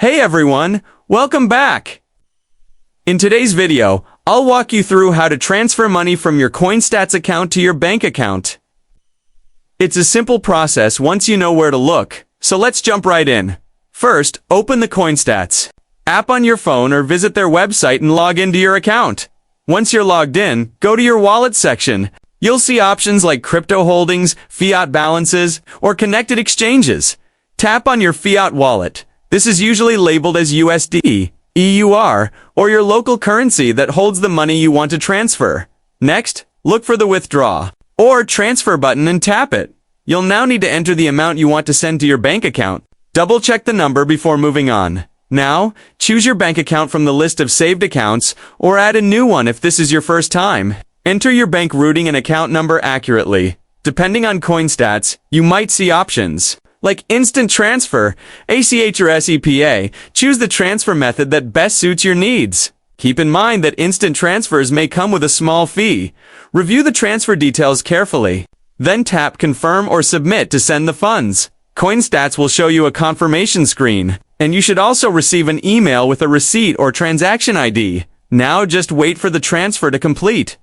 Hey everyone, welcome back! In today's video, I'll walk you through how to transfer money from your CoinStats account to your bank account. It's a simple process once you know where to look, so let's jump right in. First, open the CoinStats app on your phone or visit their website and log into your account. Once you're logged in, go to your wallet section. You'll see options like crypto holdings, fiat balances, or connected exchanges. Tap on your fiat wallet. This is usually labeled as USD, EUR, or your local currency that holds the money you want to transfer. Next, look for the withdraw or transfer button and tap it. You'll now need to enter the amount you want to send to your bank account. Double-check the number before moving on. Now, choose your bank account from the list of saved accounts or add a new one if this is your first time. Enter your bank routing and account number accurately. Depending on CoinStats, you might see options like instant transfer, ACH or SEPA. Choose the transfer method that best suits your needs. Keep in mind that instant transfers may come with a small fee. Review the transfer details carefully. Then tap Confirm or Submit to send the funds. CoinStats will show you a confirmation screen, and you should also receive an email with a receipt or transaction ID. Now just wait for the transfer to complete.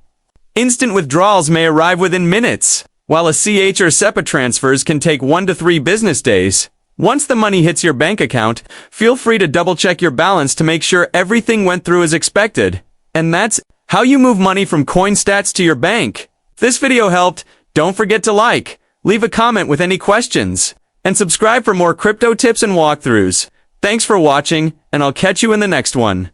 Instant withdrawals may arrive within minutes, while ACH or SEPA transfers can take 1 to 3 business days. Once the money hits your bank account, feel free to double-check your balance to make sure everything went through as expected. And that's how you move money from CoinStats to your bank. If this video helped, don't forget to like, leave a comment with any questions, and subscribe for more crypto tips and walkthroughs. Thanks for watching, and I'll catch you in the next one.